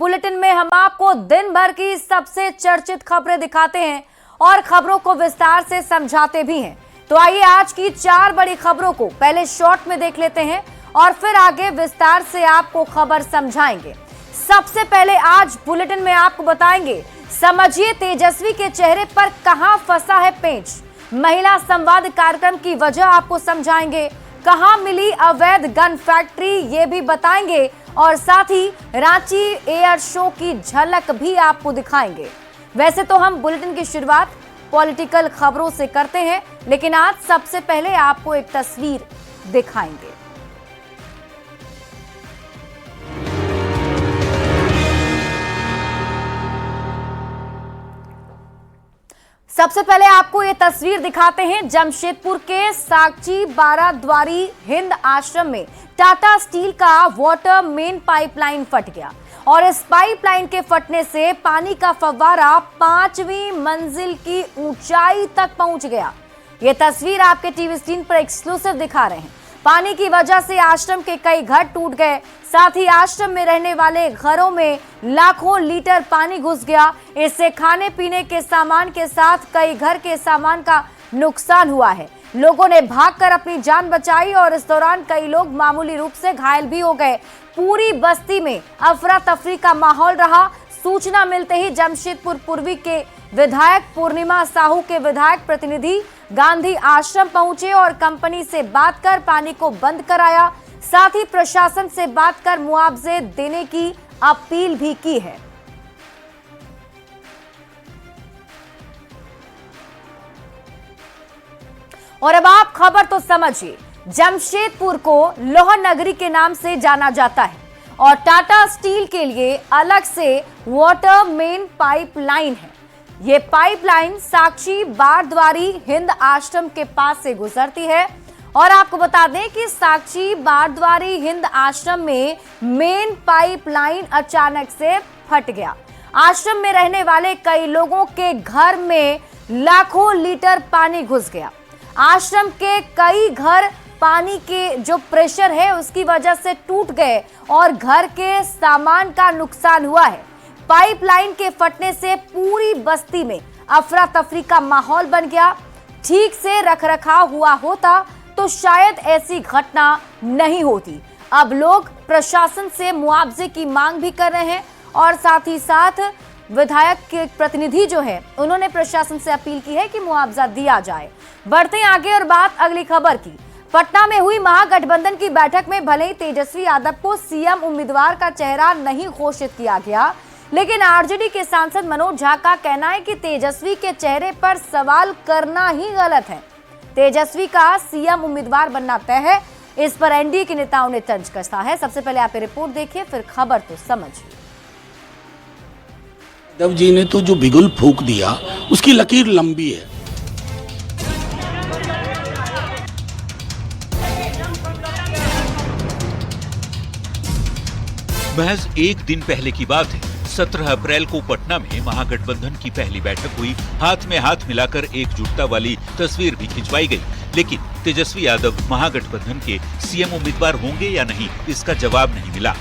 Bulletin में हम आपको दिन भर की सबसे चर्चित खबरें दिखाते हैं और खबरों को विस्तार से समझाते भी हैं। तो आइए आज की 4 बड़ी खबरों को पहले शॉर्ट में देख लेते हैं और फिर आगे विस्तार से आपको खबर समझाएंगे। सबसे पहले आज बुलेटिन में आपको बताएंगे, समझिए तेजस्वी के चेहरे पर कहां फंसा है पेंच। महिला संवाद कार्यक्रम की वजह आपको समझाएंगे, कहां मिली अवैध गन फैक्ट्री ये भी बताएंगे और साथ ही रांची एयर शो की झलक भी आपको दिखाएंगे। वैसे तो हम बुलेटिन की शुरुआत पॉलिटिकल खबरों से करते हैं, लेकिन आज सबसे पहले आपको एक तस्वीर दिखाएंगे। सबसे पहले आपको ये तस्वीर दिखाते हैं, जमशेदपुर के साक्षी बाराद्वारी हिंद आश्रम में टाटा स्टील का वाटर मेन पाइपलाइन फट गया और इस पाइपलाइन के फटने से पानी का फव्वारा 5वीं मंजिल की ऊंचाई तक पहुंच गया। ये तस्वीर आपके टीवी स्क्रीन पर एक्सक्लूसिव दिखा रहे हैं। पानी की वजह से आश्रम के कई घर टूट गए, साथ ही आश्रम में रहने वाले घरों में लाखों लीटर पानी घुस गया। इससे खाने पीने के सामान के साथ कई घर के सामान का नुकसान हुआ है। लोगों ने भागकर अपनी जान बचाई और इस दौरान कई लोग मामूली रूप से घायल भी हो गए। पूरी बस्ती में अफरा तफरी का माहौल रहा। सूचना मिलते ही जमशेदपुर पूर्वी के विधायक पूर्णिमा साहू के विधायक प्रतिनिधि गांधी आश्रम पहुंचे और कंपनी से बात कर पानी को बंद कराया। साथ ही प्रशासन से बात कर मुआवजे देने की अपील भी की है। और अब आप खबर तो समझिए, जमशेदपुर को लौह नगरी के नाम से जाना जाता है और टाटा स्टील के लिए अलग से वाटर मेन पाइपलाइन है। ये पाइपलाइन साक्षी बारद्वारी हिंद आश्रम के पास से गुजरती है और आपको बता दें कि साक्षी बारद्वारी हिंद आश्रम में मेन पाइपलाइन अचानक से फट गया। आश्रम में रहने वाले कई लोगों के घर में लाखों लीटर पानी घुस गया। आश्रम के कई घर पानी के जो प्रेशर है उसकी वजह से टूट गए और घर के सामान का नुकसान हुआ है। पाइपलाइन के फटने से पूरी बस्ती में अफरा तफरी का माहौल बन गया। ठीक से रखरखाव हुआ होता तो शायद ऐसी घटना नहीं होती। अब लोग प्रशासन से मुआवजे की मांग भी कर रहे हैं और साथ ही साथ विधायक के प्रतिनिधि जो है उन्होंने प्रशासन से अपील की है कि मुआवजा दिया जाए। बढ़ते हैं आगे और बात अगली खबर की। पटना में हुई महागठबंधन की बैठक में भले ही तेजस्वी यादव को सीएम उम्मीदवार का चेहरा नहीं घोषित किया गया, लेकिन आरजेडी के सांसद मनोज झा का कहना है कि तेजस्वी के चेहरे पर सवाल करना ही गलत है। तेजस्वी का सीएम उम्मीदवार बनना तय है। इस पर एनडीए के नेताओं ने तंज कसा है। सबसे पहले आप रिपोर्ट देखिए, फिर खबर तो समझिए। यादव जी ने तो जो बिगुल फूंक दिया उसकी लकीर लंबी है। महज एक दिन पहले की बात है। 17 अप्रैल को पटना में महागठबंधन की पहली बैठक हुई। हाथ में हाथ मिलाकर एकजुटता वाली तस्वीर भी खिंचवाई गई, लेकिन तेजस्वी यादव महागठबंधन के सीएम उम्मीदवार होंगे या नहीं, इसका जवाब नहीं मिला।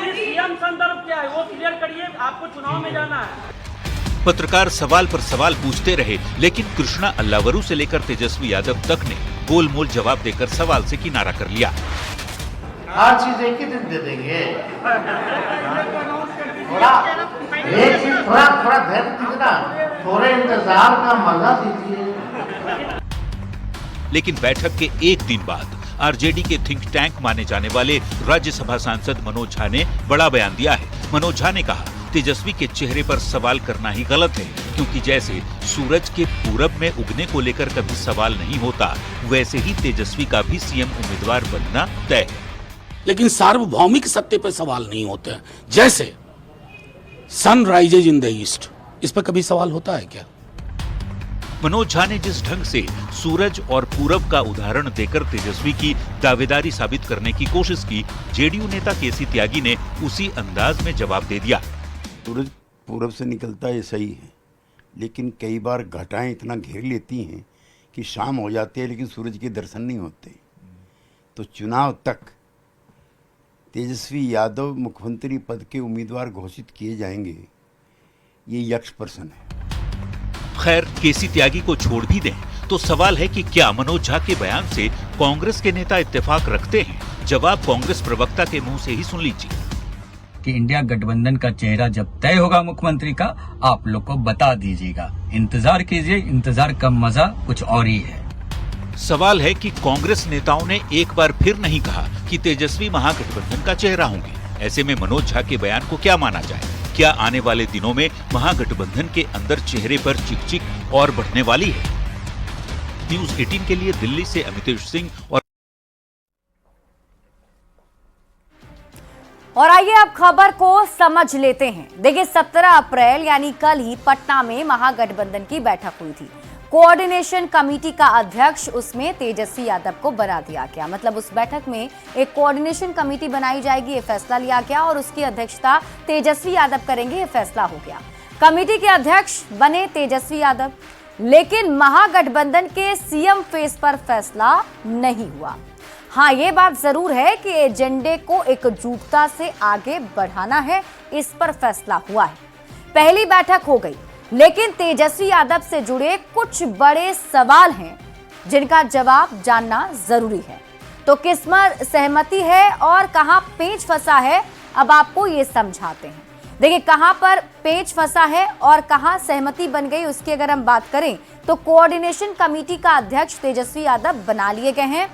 सीएम संदर्भ क्या है वो क्लियर करिए, आपको चुनाव में जाना है। पत्रकार सवाल पर सवाल पूछते रहे, लेकिन कृष्णा अल्लावरू से लेकर तेजस्वी यादव तक ने गोलमोल जवाब देकर सवाल से किनारा कर लिया। हर चीज एक ही दिन दे देंगे, थोड़ा धैर्य दीजिए ना, थोड़े इंतजार का मजा दीजिए। लेकिन बैठक के एक दिन बाद आरजेडी के थिंक टैंक माने जाने वाले राज्यसभा सांसद मनोज झा ने बड़ा बयान दिया है। मनोज झा ने कहा, तेजस्वी के चेहरे पर सवाल करना ही गलत है, क्योंकि जैसे सूरज के पूरब में उगने को लेकर कभी सवाल नहीं होता, वैसे ही तेजस्वी का भी सीएम उम्मीदवार बनना तय है। लेकिन सार्वभौमिक सत्य पर सवाल नहीं होते हैं। जैसे sun rises in the east, इस पर कभी सवाल होता है क्या? मनोज झा ने जिस ढंग से सूरज और पूरब का उदाहरण देकर तेजस्वी की दावेदारी साबित करने की कोशिश की, जेडीयू नेता केसी त्यागी ने उसी अंदाज में जवाब दे दिया। सूरज पूरब से निकलता है, सही है, लेकिन कई बार घटाएं इतना घेर लेती हैं कि शाम हो जाती है लेकिन सूरज के दर्शन नहीं होते। तो चुनाव तक तेजस्वी यादव मुख्यमंत्री पद के उम्मीदवार घोषित किए जाएंगे, ये यक्ष प्रश्न है। खैर, केसी त्यागी को छोड़ भी दें तो सवाल है कि क्या मनोज झा के बयान से कांग्रेस के नेता इत्तेफाक रखते हैं? जवाब कांग्रेस प्रवक्ता के मुंह से ही सुन लीजिए कि इंडिया गठबंधन का चेहरा जब तय होगा मुख्यमंत्री का, आप लोग को बता दीजिएगा। इंतजार कीजिए, इंतजार का मजा कुछ और ही है। सवाल है कि कांग्रेस नेताओं ने एक बार फिर नहीं कहा कि तेजस्वी महागठबंधन का चेहरा होंगे। ऐसे में मनोज झा के बयान को क्या माना जाए? क्या आने वाले दिनों में महागठबंधन के अंदर चेहरे पर चिक-चिक और बढ़ने वाली है? न्यूज 18 के लिए दिल्ली से अमितेश सिंह और आइए अब खबर को समझ लेते हैं। देखिए 17 अप्रैल यानी कल ही पटना में महागठबंधन की बैठक हुई थी। कोऑर्डिनेशन कमेटी का अध्यक्ष उसमें तेजस्वी यादव को बना दिया गया। मतलब उस बैठक में एक कोऑर्डिनेशन कमेटी बनाई जाएगी, ये फैसला लिया गया और उसकी अध्यक्षता तेजस्वी यादव करेंगे, ये फैसला हो गया। कमेटी के अध्यक्ष बने तेजस्वी यादव, लेकिन महागठबंधन के सीएम फेस पर फैसला नहीं हुआ। हाँ, ये बात जरूर है कि एजेंडे को एकजुटता से आगे बढ़ाना है, इस पर फैसला हुआ है। पहली बैठक हो गई, लेकिन तेजस्वी यादव से जुड़े कुछ बड़े सवाल हैं जिनका जवाब जानना जरूरी है। तो किस में सहमति है और कहां पेंच फंसा है, अब आपको ये समझाते हैं। देखिए कहां पर पेंच फंसा है और कहां सहमति बन गई, उसकी अगर हम बात करें तो कोऑर्डिनेशन कमेटी का अध्यक्ष तेजस्वी यादव बना लिए गए हैं,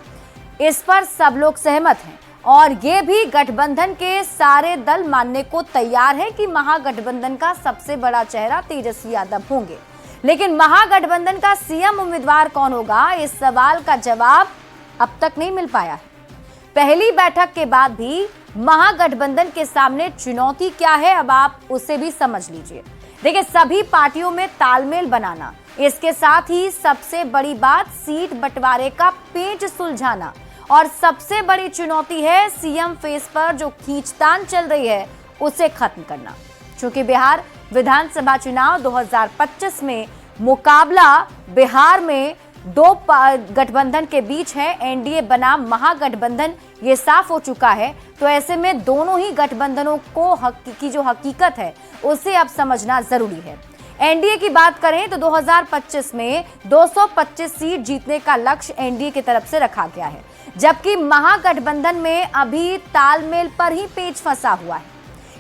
इस पर सब लोग सहमत हैं और ये भी गठबंधन के सारे दल मानने को तैयार है कि महागठबंधन का सबसे बड़ा चेहरा तेजस्वी यादव होंगे। लेकिन महागठबंधन का सीएम उम्मीदवार कौन होगा, इस सवाल का जवाब अब तक नहीं मिल पाया है। पहली बैठक के बाद भी महागठबंधन के सामने चुनौती क्या है, अब आप उसे भी समझ लीजिए। देखिए सभी पार्टियों में तालमेल बनाना, इसके साथ ही सबसे बड़ी बात सीट बंटवारे का पेंच सुलझाना और सबसे बड़ी चुनौती है सीएम फेस पर जो खींचतान चल रही है उसे खत्म करना। क्योंकि बिहार विधानसभा चुनाव 2025 में मुकाबला बिहार में दो गठबंधन के बीच है, एनडीए बनाम महागठबंधन, ये साफ हो चुका है। तो ऐसे में दोनों ही गठबंधनों को की जो हकीकत है उसे अब समझना जरूरी है। एनडीए की बात करें तो 2025 में 225 सीट जीतने का लक्ष्य एनडीए की तरफ से रखा गया है, जबकि महागठबंधन में अभी तालमेल पर ही पेच फंसा हुआ है।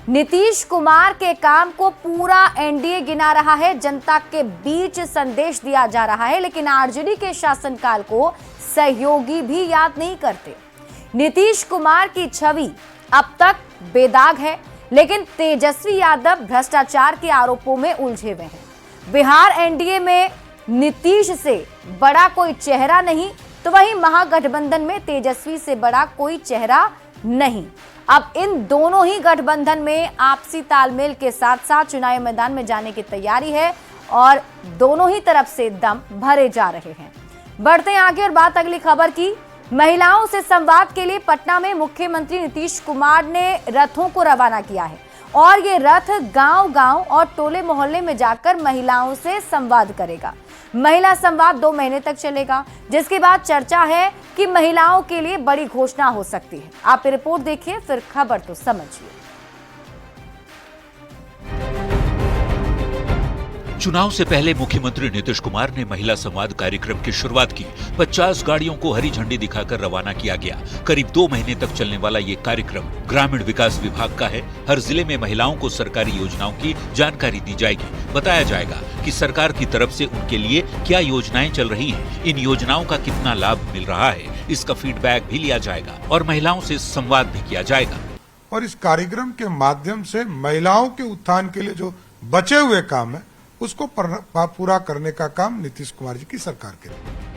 नीतीश कुमार के काम को पूरा एनडीए गिना रहा है, जनता के बीच संदेश दिया जा रहा है, लेकिन आरजेडी के शासनकाल को सहयोगी भी याद नहीं करते। नीतीश कुमार की छवि अब तक बेदाग है, लेकिन तेजस्वी यादव भ्रष्टाचार के आरोपों में उलझे हुए हैं। बिहार एनडीए में नीतीश से बड़ा कोई चेहरा नहीं, तो वहीं महागठबंधन में तेजस्वी से बड़ा कोई चेहरा नहीं। अब इन दोनों ही गठबंधन में आपसी तालमेल के साथ साथ चुनावी मैदान में जाने की तैयारी है और दोनों ही तरफ से दम भरे जा रहे हैं। बढ़ते हैं आगे और बात अगली खबर की। महिलाओं से संवाद के लिए पटना में मुख्यमंत्री नीतीश कुमार ने रथों को रवाना किया है और ये रथ गांव-गांव और टोले मोहल्ले में जाकर महिलाओं से संवाद करेगा। महिला संवाद 2 महीने तक चलेगा, जिसके बाद चर्चा है कि महिलाओं के लिए बड़ी घोषणा हो सकती है। आप रिपोर्ट देखिए, फिर खबर तो समझिए। चुनाव से पहले मुख्यमंत्री नीतीश कुमार ने महिला संवाद कार्यक्रम की शुरुआत की। 50 गाड़ियों को हरी झंडी दिखाकर रवाना किया गया। करीब 2 महीने तक चलने वाला ये कार्यक्रम ग्रामीण विकास विभाग का है। हर जिले में महिलाओं को सरकारी योजनाओं की जानकारी दी जाएगी। बताया जाएगा कि सरकार की तरफ से उनके लिए क्या योजनाएं चल रही हैं, इन योजनाओं का कितना लाभ मिल रहा है, इसका फीडबैक भी लिया जाएगा और महिलाओं से संवाद भी किया जाएगा। और इस कार्यक्रम के माध्यम से महिलाओं के उत्थान के लिए जो बचे हुए काम है उसको पूरा करने का काम नीतीश कुमार जी की सरकार करेगी।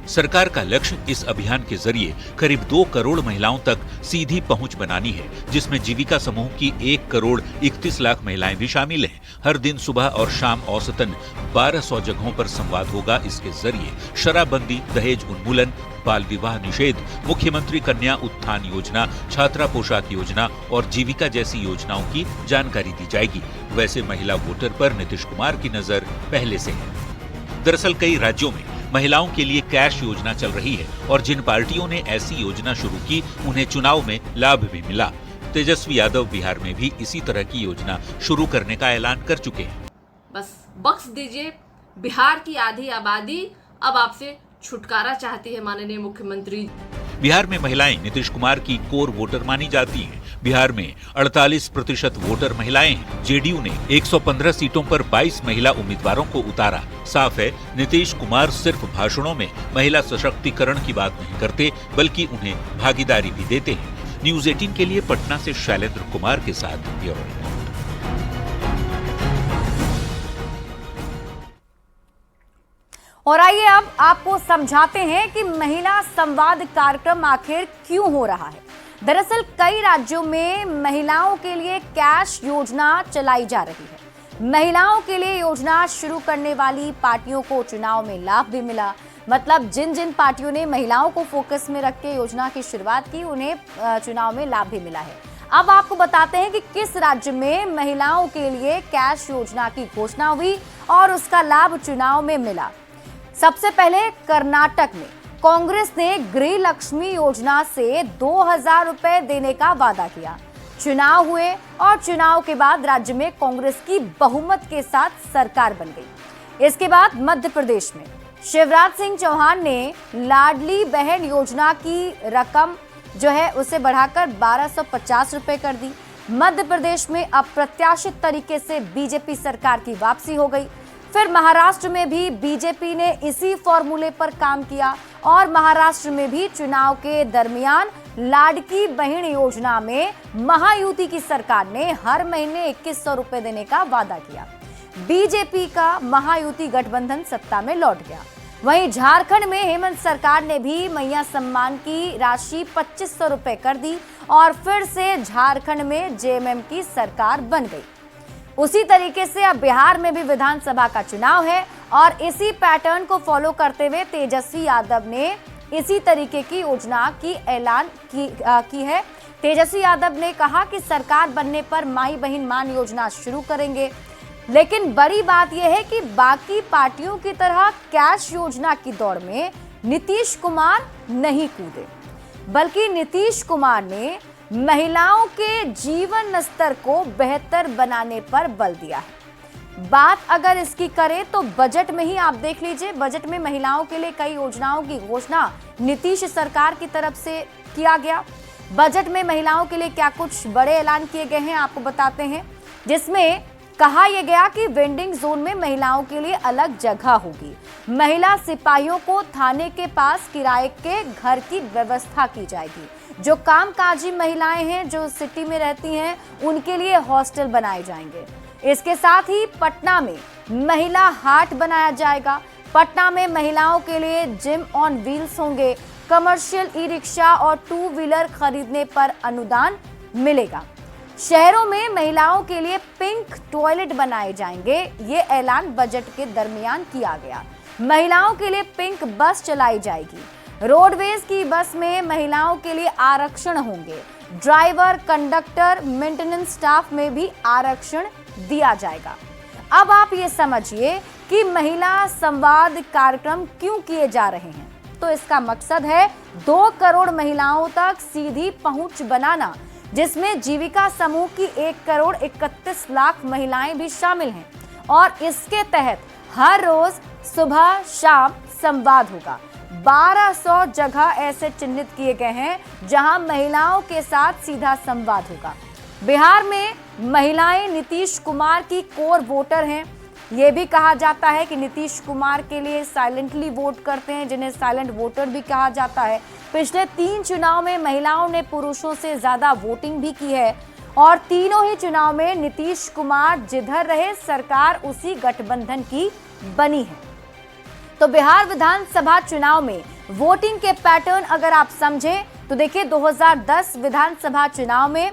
सरकार का लक्ष्य इस अभियान के जरिए करीब 2 करोड़ महिलाओं तक सीधी पहुंच बनानी है, जिसमें जीविका समूह की 1 करोड़ 31 लाख महिलाएं भी शामिल हैं। हर दिन सुबह और शाम औसतन 1200 जगहों पर संवाद होगा। इसके जरिए शराबबंदी, दहेज उन्मूलन, बाल विवाह निषेध, मुख्यमंत्री कन्या उत्थान योजना, छात्रा पोशाक योजना और जीविका जैसी योजनाओं की जानकारी दी जाएगी। वैसे महिला वोटर पर नीतीश कुमार की नजर पहले से है। दरअसल कई राज्यों में महिलाओं के लिए कैश योजना चल रही है और जिन पार्टियों ने ऐसी योजना शुरू की उन्हें चुनाव में लाभ भी मिला। तेजस्वी यादव बिहार में भी इसी तरह की योजना शुरू करने का ऐलान कर चुके हैं। बस बख्श दीजिए, बिहार की आधी आबादी अब आपसे छुटकारा चाहती है माननीय मुख्यमंत्री। बिहार में महिलाएं नीतीश कुमार की कोर वोटर मानी जाती हैं। बिहार में 48% वोटर महिलाएं हैं। जेडीयू ने 115 सीटों पर 22 महिला उम्मीदवारों को उतारा। साफ है, नीतीश कुमार सिर्फ भाषणों में महिला सशक्तिकरण की बात नहीं करते, बल्कि उन्हें भागीदारी भी देते हैं। न्यूज 18 के लिए पटना से शैलेंद्र कुमार के साथ ब्यूरो रिपोर्ट। और आइए अब आपको समझाते हैं कि महिला संवाद कार्यक्रम आखिर क्यों हो रहा है। दरअसल कई राज्यों में महिलाओं के लिए कैश योजना चलाई जा रही है। महिलाओं के लिए योजना शुरू करने वाली पार्टियों को चुनाव में लाभ भी मिला। मतलब जिन जिन पार्टियों ने महिलाओं को फोकस में रख के योजना की शुरुआत की, उन्हें चुनाव में लाभ भी मिला है। अब आपको बताते हैं कि किस राज्य में महिलाओं के लिए कैश योजना की घोषणा हुई और उसका लाभ चुनाव में मिला। सबसे पहले कर्नाटक में कांग्रेस ने गृह लक्ष्मी योजना से 2000 रुपए देने का वादा किया। चुनाव हुए और चुनाव के बाद राज्य में कांग्रेस की बहुमत के साथ सरकार बन गई। इसके बाद मध्य प्रदेश में शिवराज सिंह चौहान ने लाडली बहन योजना की रकम जो है उसे बढ़ाकर 1250 रुपए कर दी। मध्य प्रदेश में अप्रत्याशित तरीके से बीजेपी सरकार की वापसी हो गई। फिर महाराष्ट्र में भी बीजेपी ने इसी फॉर्मूले पर काम किया और महाराष्ट्र में भी चुनाव के दरमियान लाडकी बहन योजना में महायुति की सरकार ने हर महीने 2100 रुपए देने का वादा किया। बीजेपी का महायुति गठबंधन सत्ता में लौट गया। वहीं झारखंड में हेमंत सरकार ने भी मैया सम्मान की राशि 2500 रुपए कर दी और फिर से झारखंड में जेएमएम की सरकार बन गई। उसी तरीके से अब बिहार में भी विधानसभा का चुनाव है और इसी पैटर्न को फॉलो करते हुए तेजस्वी यादव ने इसी तरीके की योजना की ऐलान की है। तेजस्वी यादव ने कहा कि सरकार बनने पर माई बहन मान योजना शुरू करेंगे। लेकिन बड़ी बात यह है कि बाकी पार्टियों की तरह कैश योजना की दौड़ में नीतीश कुमार नहीं कूदे, बल्कि नीतीश कुमार ने महिलाओं के जीवन स्तर को बेहतर बनाने पर बल दिया है। बात अगर इसकी करें तो बजट में ही आप देख लीजिए, बजट में महिलाओं के लिए कई योजनाओं की घोषणा नीतीश सरकार की तरफ से किया गया। बजट में महिलाओं के लिए क्या कुछ बड़े ऐलान किए गए हैं आपको बताते हैं, जिसमें कहा यह गया कि वेंडिंग जोन में महिलाओं के लिए अलग जगह होगी। महिला सिपाहियों को थाने के पास किराए के घर की व्यवस्था की जाएगी। जो कामकाजी महिलाएं हैं जो सिटी में रहती हैं, उनके लिए हॉस्टल बनाए जाएंगे। इसके साथ ही पटना में महिला हाट बनाया जाएगा। पटना में महिलाओं के लिए जिम ऑन व्हील्स होंगे। कमर्शियल ई रिक्शा और 2 व्हीलर खरीदने पर अनुदान मिलेगा। शहरों में महिलाओं के लिए पिंक टॉयलेट बनाए जाएंगे। ये ऐलान बजट के दरमियान किया गया। महिलाओं के लिए पिंक बस चलाई जाएगी। रोडवेज की बस में महिलाओं के लिए आरक्षण होंगे। ड्राइवर, कंडक्टर, मेंटेनेंस स्टाफ में भी आरक्षण दिया जाएगा। अब आप ये समझिए कि महिला संवाद कार्यक्रम क्यों किए जा रहे हैं। तो इसका मकसद है 2 करोड़ महिलाओं तक सीधी पहुंच बनाना, जिसमें जीविका समूह की 1,31,00,000 महिलाएं भी शामिल हैं। और इसके तहत हर रोज सुबह शाम संवाद होगा। 1200 जगह ऐसे चिन्हित किए गए हैं जहां महिलाओं के साथ सीधा संवाद होगा। बिहार में महिलाएं नीतीश कुमार की कोर वोटर हैं। ये भी कहा जाता है कि नीतीश कुमार के लिए साइलेंटली वोट करते हैं, जिन्हें साइलेंट वोटर भी कहा जाता है। पिछले 3 चुनाव में महिलाओं ने पुरुषों से ज्यादा वोटिंग भी की है और तीनों ही चुनाव में नीतीश कुमार जिधर रहे सरकार उसी गठबंधन की बनी है। तो बिहार विधानसभा चुनाव में वोटिंग के पैटर्न अगर आप समझें तो देखिए 2010 विधानसभा चुनाव में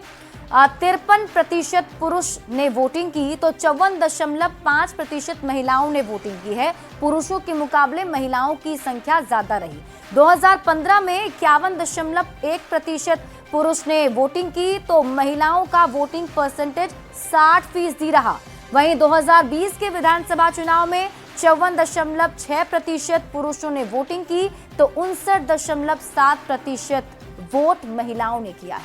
53% पुरुष ने वोटिंग की तो 54.5% महिलाओं ने वोटिंग की है। पुरुषों के मुकाबले महिलाओं की संख्या ज्यादा रही। 2015 में 51.1% पुरुष ने वोटिंग की तो महिलाओं का वोटिंग परसेंटेज 60% रहा। वहीं 2020 के विधानसभा चुनाव में 54.6% पुरुषों ने वोटिंग की तो 59.7% वोट महिलाओं ने किया है।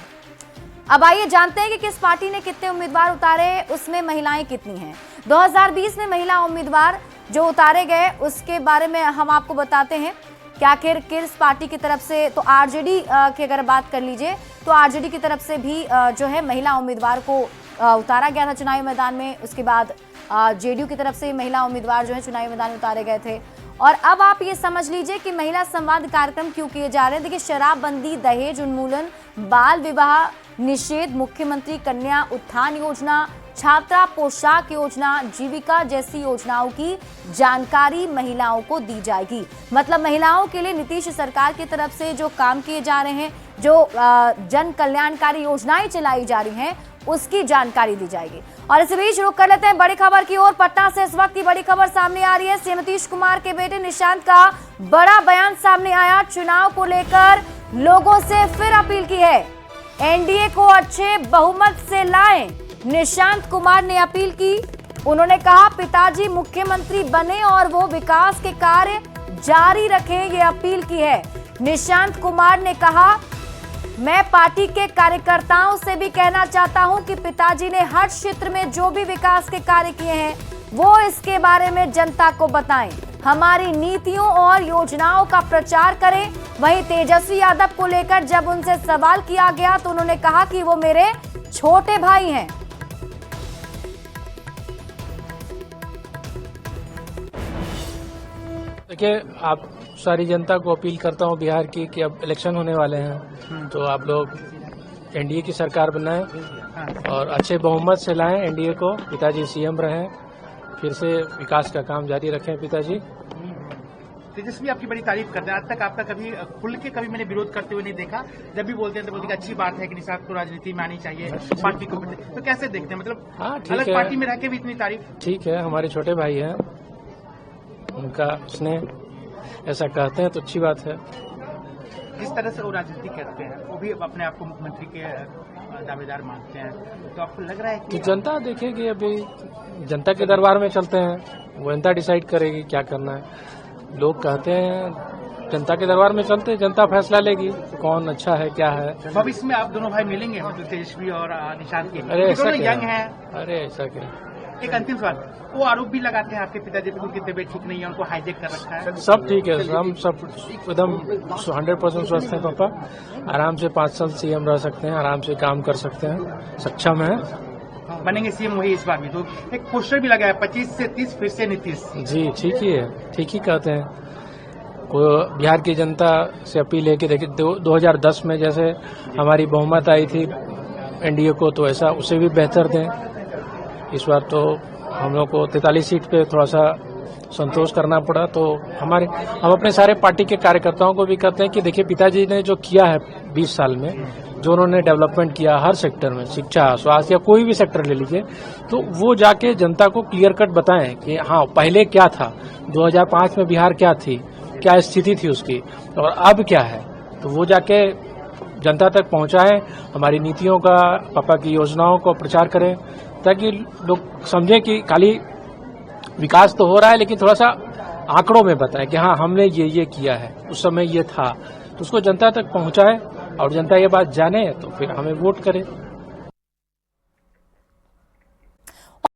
अब आइए जानते हैं कि किस पार्टी ने कितने उम्मीदवार उतारे, उसमें महिलाएं कितनी हैं। 2020 में महिला उम्मीदवार जो उतारे गए उसके बारे में हम आपको बताते हैं कि आखिर किस पार्टी की तरफ से। तो आरजेडी की अगर बात कर लीजिए तो आरजेडी की तरफ से भी जो है महिला उम्मीदवार को उतारा गया था चुनावी मैदान में। उसके बाद जेडीयू की तरफ से महिला उम्मीदवार जो है चुनावी मैदान में उतारे गए थे। और अब आप ये समझ लीजिए कि महिला संवाद कार्यक्रम क्यों किए जा रहे हैं। देखिए, शराबबंदी, दहेज उन्मूलन, बाल विवाह निषेध, मुख्यमंत्री कन्या उत्थान योजना, छात्रा पोशाक योजना, जीविका जैसी योजनाओं की जानकारी महिलाओं को दी जाएगी। मतलब महिलाओं के लिए नीतीश सरकार की तरफ से जो काम किए जा रहे हैं, जो जन कल्याणकारी योजनाएं चलाई जा रही हैं, उसकी जानकारी दी जाएगी। और इस बीच रुक कर लेते हैं बड़ी खबर की ओर। पटना से इस वक्त की बड़ी खबर सामने आ रही है। सीएम नीतीश कुमार के बेटे निशांत का बड़ा बयान सामने आया। चुनाव को लेकर लोगों से फिर अपील की है, एनडीए को अच्छे बहुमत से लाएं। निशांत कुमार ने अपील की। उन्होंने कहा पिताजी मुख्यमंत्री बने और वो विकास के कार्य जारी रखें, ये अपील की है। निशांत कुमार ने कहा, मैं पार्टी के कार्यकर्ताओं से भी कहना चाहता हूं कि पिताजी ने हर क्षेत्र में जो भी विकास के कार्य किए हैं वो इसके बारे में जनता को बताएं, हमारी नीतियों और योजनाओं का प्रचार करें। वहीं तेजस्वी यादव को लेकर जब उनसे सवाल किया गया तो उन्होंने कहा कि वो मेरे छोटे भाई हैं। देखिए, आप सारी जनता को अपील करता हूं बिहार की कि अब इलेक्शन होने वाले हैं, तो आप लोग एनडीए की सरकार बनाएं और अच्छे बहुमत से लाएं एनडीए को। पिताजी सीएम रहें, फिर से विकास का काम जारी रखें पिताजी। तेजस्वी आपकी बड़ी तारीफ करते हैं। आज तक आपका कभी खुल के कभी मैंने विरोध करते हुए नहीं देखा। जब भी बोलते हैं तो बोलते हैं अच्छी बात है कि निशांत को राजनीति में आनी चाहिए, पार्टी को। तो कैसे देखते हैं, मतलब अलग पार्टी में रह के भी इतनी तारीफ? ठीक है, हमारे छोटे भाई हैं, उनका स्नेह ऐसा कहते हैं तो अच्छी बात है। जिस तरह से वो राजनीति करते हैं, वो भी अपने आप को मुख्यमंत्री के दावेदार मानते हैं, तो आपको लग रहा है कि जनता देखेगी? अभी जनता के दरबार में चलते हैं, वो जनता डिसाइड करेगी क्या करना है। लोग कहते हैं जनता के दरबार में चलते हैं, जनता फैसला लेगी कौन अच्छा है क्या है। भविष्य में आप दोनों भाई मिलेंगे, मतलब तेजस्वी और निशांत के? अरे ऐसा क्या, यंग है। अरे ऐसा क्या। एक अंतिम सवाल, वो आरोप भी लगाते हैं आपके पिताजी पे उनकी तबीयत ठीक नहीं है, उनको हाईजेक कर रखा है। सब ठीक है, हम सब एकदम 100% स्वस्थ हैं। पापा आराम से 5 साल सीएम रह सकते हैं, आराम से काम कर सकते हैं, सक्षम है। बनेंगे सीएम वही इस बार भी। तो एक पोस्टर भी लगा है 25 से 30 फिर से नीतीश जी। ठीक ही है, ठीक ही कहते हैं। बिहार की जनता से अपील है कि देखिए 2010 में जैसे हमारी बहुमत आई थी एनडीए को, तो ऐसा उसे भी बेहतर दें। इस बार तो हम लोग को 43 सीट पे थोड़ा सा संतोष करना पड़ा। तो हम अपने सारे पार्टी के कार्यकर्ताओं को भी कहते हैं कि देखिए पिताजी ने जो किया है 20 साल में, जो उन्होंने डेवलपमेंट किया हर सेक्टर में, शिक्षा, स्वास्थ्य या कोई भी सेक्टर ले लीजिए, तो वो जाके जनता को क्लियर कट बताएं कि हाँ पहले क्या था, 2005 में बिहार क्या थी, क्या स्थिति थी उसकी, और अब क्या है। तो वो जाके जनता तक पहुंचाएं, हमारी नीतियों का, पापा की योजनाओं को प्रचार करें, ताकि लोग समझें कि खाली विकास तो हो रहा है लेकिन थोड़ा सा आंकड़ों में बताएं कि हाँ हमने ये किया है, उस समय ये था। तो उसको जनता तक पहुंचाएं और जनता ये बात जाने तो फिर हमें वोट करे।